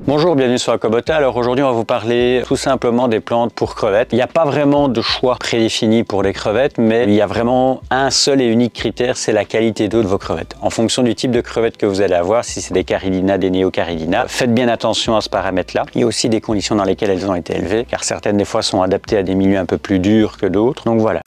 Bonjour, bienvenue sur Aquabota. Alors aujourd'hui on va vous parler tout simplement des plantes pour crevettes. Il n'y a pas vraiment de choix prédéfini pour les crevettes, mais il y a vraiment un seul et unique critère, c'est la qualité d'eau de vos crevettes. En fonction du type de crevettes que vous allez avoir, si c'est des Caridina, des Neocaridina, faites bien attention à ce paramètre-là. Il y a aussi des conditions dans lesquelles elles ont été élevées, car certaines des fois sont adaptées à des milieux un peu plus durs que d'autres. Donc voilà.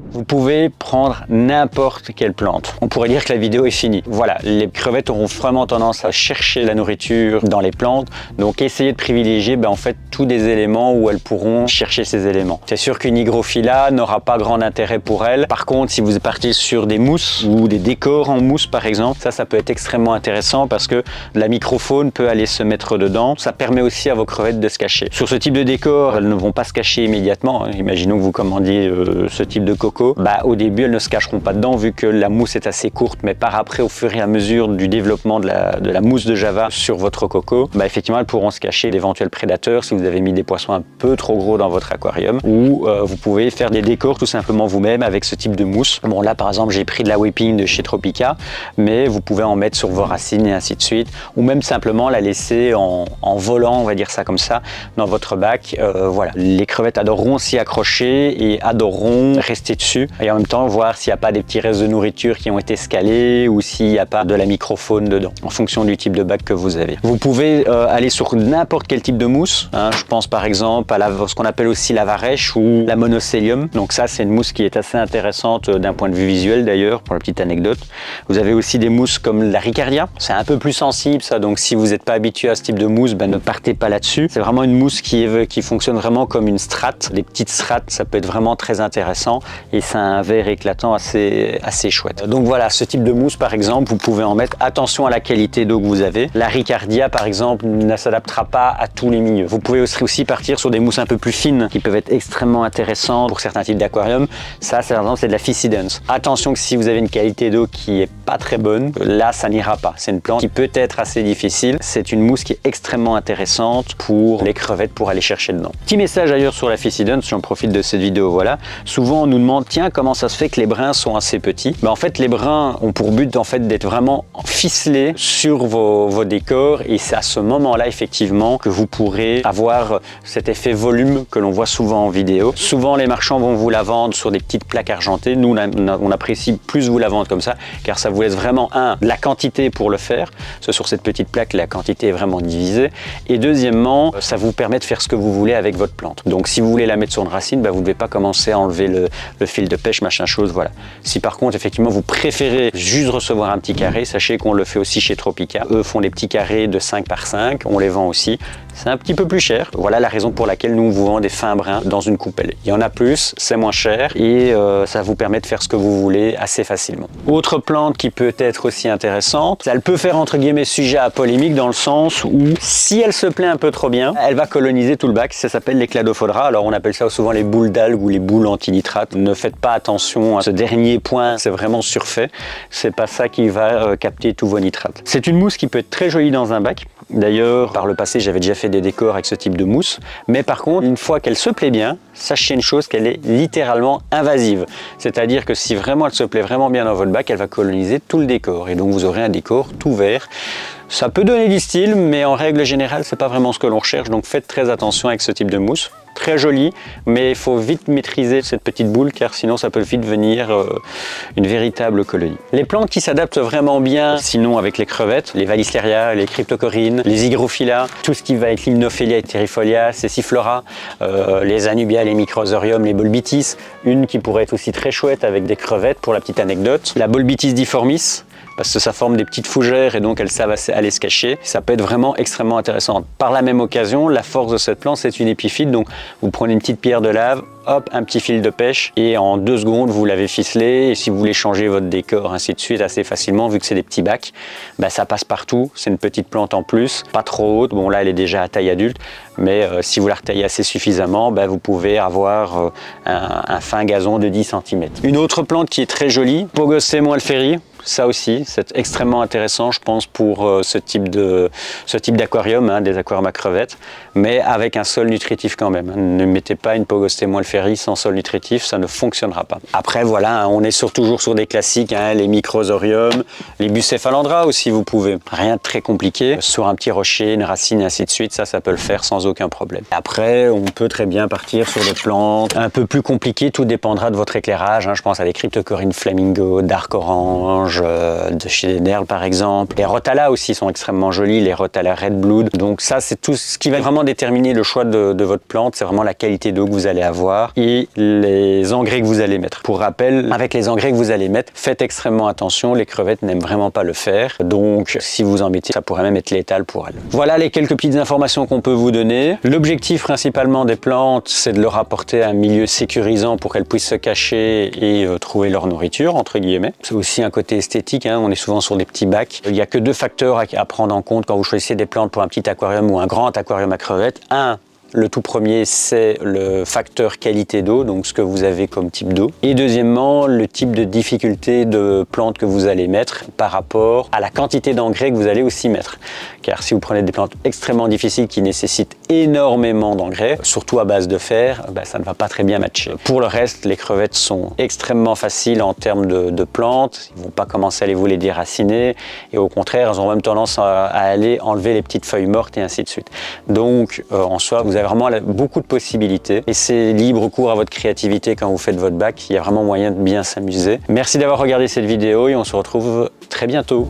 Vous pouvez prendre n'importe quelle plante. On pourrait dire que la vidéo est finie. Voilà, les crevettes auront vraiment tendance à chercher la nourriture dans les plantes. Donc essayez de privilégier en fait tous des éléments où elles pourront chercher ces éléments. C'est sûr qu'une hygrophila n'aura pas grand intérêt pour elle. Par contre, si vous partez sur des mousses ou des décors en mousse par exemple, ça peut être extrêmement intéressant parce que la microfaune peut aller se mettre dedans. Ça permet aussi à vos crevettes de se cacher. Sur ce type de décor, elles ne vont pas se cacher immédiatement. Imaginons que vous commandiez ce type de coco. Au début, elles ne se cacheront pas dedans vu que la mousse est assez courte, mais par après, au fur et à mesure du développement de la mousse de Java sur votre coco, effectivement, elles pourront se cacher d'éventuels prédateurs si vous avez mis des poissons un peu trop gros dans votre aquarium, ou vous pouvez faire des décors tout simplement vous-même avec ce type de mousse. Bon, là, par exemple, j'ai pris de la whipping de chez Tropica, mais vous pouvez en mettre sur vos racines et ainsi de suite, ou même simplement la laisser en volant, on va dire ça comme ça, dans votre bac. Voilà, les crevettes adoreront s'y accrocher et adoreront rester dessus. Et en même temps voir s'il n'y a pas des petits restes de nourriture qui ont été scalés ou s'il n'y a pas de la microfaune dedans, en fonction du type de bac que vous avez. Vous pouvez aller sur n'importe quel type de mousse, je pense par exemple à ce qu'on appelle aussi la varèche ou la monocélium. Donc ça c'est une mousse qui est assez intéressante d'un point de vue visuel d'ailleurs, pour la petite anecdote. Vous avez aussi des mousses comme la Ricardia, c'est un peu plus sensible ça, donc si vous n'êtes pas habitué à ce type de mousse, ne partez pas là-dessus. C'est vraiment une mousse qui fonctionne vraiment comme une strate. Les petites strates, ça peut être vraiment très intéressant et c'est un vert éclatant assez chouette. Donc voilà, ce type de mousse par exemple, vous pouvez en mettre. Attention à la qualité d'eau que vous avez. La Ricardia par exemple ne s'adaptera pas à tous les milieux. Vous pouvez aussi partir sur des mousses un peu plus fines qui peuvent être extrêmement intéressantes pour certains types d'aquarium. Ça par exemple c'est de la Physidance. Attention que si vous avez une qualité d'eau qui est pas très bonne, là ça n'ira pas. C'est une plante qui peut être assez difficile. C'est une mousse qui est extrêmement intéressante pour les crevettes pour aller chercher dedans. Petit message d'ailleurs sur la Physidance, j'en profite de cette vidéo, voilà. Souvent on nous demande tiens comment ça se fait que les brins sont assez petits. En fait les brins ont pour but d'être vraiment ficelés sur vos décors et c'est à ce moment là effectivement que vous pourrez avoir cet effet volume que l'on voit souvent en vidéo. Souvent les marchands vont vous la vendre sur des petites plaques argentées. Nous on apprécie plus vous la vendre comme ça car ça vous laisse vraiment la quantité pour le faire. Sur cette petite plaque la quantité est vraiment divisée et deuxièmement ça vous permet de faire ce que vous voulez avec votre plante. Donc si vous voulez la mettre sur une racine, vous ne devez pas commencer à enlever le fil de pêche, machin chose, voilà. Si par contre effectivement vous préférez juste recevoir un petit carré, sachez qu'on le fait aussi chez Tropica. Eux font des petits carrés de 5 par 5, on les vend aussi. C'est un petit peu plus cher. Voilà la raison pour laquelle nous vous vendons des fins brins dans une coupelle. Il y en a plus, c'est moins cher et ça vous permet de faire ce que vous voulez assez facilement. Autre plante qui peut être aussi intéressante, elle peut faire entre guillemets sujet à polémique dans le sens où si elle se plaît un peu trop bien, elle va coloniser tout le bac. Ça s'appelle les Cladophodra. Alors on appelle ça souvent les boules d'algues ou les boules antinitrates. Ne faites pas attention à ce dernier point, c'est vraiment surfait. C'est pas ça qui va capter tous vos nitrates. C'est une mousse qui peut être très jolie dans un bac. D'ailleurs, par le passé, j'avais déjà fait des décors avec ce type de mousse. Mais par contre, une fois qu'elle se plaît bien, sachez une chose, qu'elle est littéralement invasive. C'est-à-dire que si vraiment elle se plaît vraiment bien dans votre bac, elle va coloniser tout le décor. Et donc vous aurez un décor tout vert. Ça peut donner du style, mais en règle générale, c'est pas vraiment ce que l'on recherche. Donc faites très attention avec ce type de mousse. Très jolie, mais il faut vite maîtriser cette petite boule car sinon ça peut vite devenir une véritable colonie. Les plantes qui s'adaptent vraiment bien, sinon avec les crevettes, les Valisleria, les Cryptocorines, les Hygrophila, tout ce qui va être l'Hymnophilia et Terrifolia, Céciflora, les Anubia, les Microsorium, les Bolbitis, une qui pourrait être aussi très chouette avec des crevettes pour la petite anecdote, la Bolbitis difformis, parce que ça forme des petites fougères et donc elles savent aller se cacher. Ça peut être vraiment extrêmement intéressant. Par la même occasion, la force de cette plante, c'est une épiphyte. Donc vous prenez une petite pierre de lave, hop, un petit fil de pêche et en 2 secondes, vous l'avez ficelé. Et si vous voulez changer votre décor, ainsi de suite, assez facilement, vu que c'est des petits bacs, ça passe partout. C'est une petite plante en plus, pas trop haute. Bon là, elle est déjà à taille adulte, mais si vous la retaillez assez suffisamment, vous pouvez avoir un fin gazon de 10 cm. Une autre plante qui est très jolie, Pogostemon alferi. ça aussi, c'est extrêmement intéressant, je pense, pour ce type d'aquarium, hein, des aquariums à crevettes, mais avec un sol nutritif quand même. Ne mettez pas une Pogostemon Alferi sans sol nutritif, ça ne fonctionnera pas. Après, voilà, hein, on est toujours sur des classiques, hein, les microsoriums, les bucéphalandra aussi, vous pouvez. Rien de très compliqué. Sur un petit rocher, une racine, et ainsi de suite, ça peut le faire sans aucun problème. Après, on peut très bien partir sur des plantes un peu plus compliquées, tout dépendra de votre éclairage. Hein. Je pense à des Cryptocoryne Flamingo, Dark Orange, de chez Derl par exemple. Les Rotala aussi sont extrêmement jolis, les Rotala Red Blood. Donc ça, c'est tout ce qui va vraiment déterminer le choix de votre plante, c'est vraiment la qualité d'eau que vous allez avoir et les engrais que vous allez mettre. Pour rappel, avec les engrais que vous allez mettre, faites extrêmement attention, les crevettes n'aiment vraiment pas le faire. Donc si vous en mettez, ça pourrait même être létal pour elles. Voilà les quelques petites informations qu'on peut vous donner. L'objectif principalement des plantes, c'est de leur apporter un milieu sécurisant pour qu'elles puissent se cacher et trouver leur nourriture, entre guillemets. C'est aussi un côté esthétique, hein. On est souvent sur des petits bacs. Il n'y a que deux facteurs à prendre en compte quand vous choisissez des plantes pour un petit aquarium ou un grand aquarium à crevettes. Le tout premier, c'est le facteur qualité d'eau, donc ce que vous avez comme type d'eau. Et deuxièmement, le type de difficulté de plante que vous allez mettre par rapport à la quantité d'engrais que vous allez aussi mettre. Car si vous prenez des plantes extrêmement difficiles qui nécessitent énormément d'engrais, surtout à base de fer, ça ne va pas très bien matcher. Pour le reste, les crevettes sont extrêmement faciles en termes de plantes. Ils ne vont pas commencer à vous les déraciner. Et au contraire, elles ont même tendance à aller enlever les petites feuilles mortes et ainsi de suite. Donc, en soi, vous avez vraiment beaucoup de possibilités et c'est libre cours à votre créativité quand vous faites votre bac. Il y a vraiment moyen de bien s'amuser. Merci d'avoir regardé cette vidéo et on se retrouve très bientôt.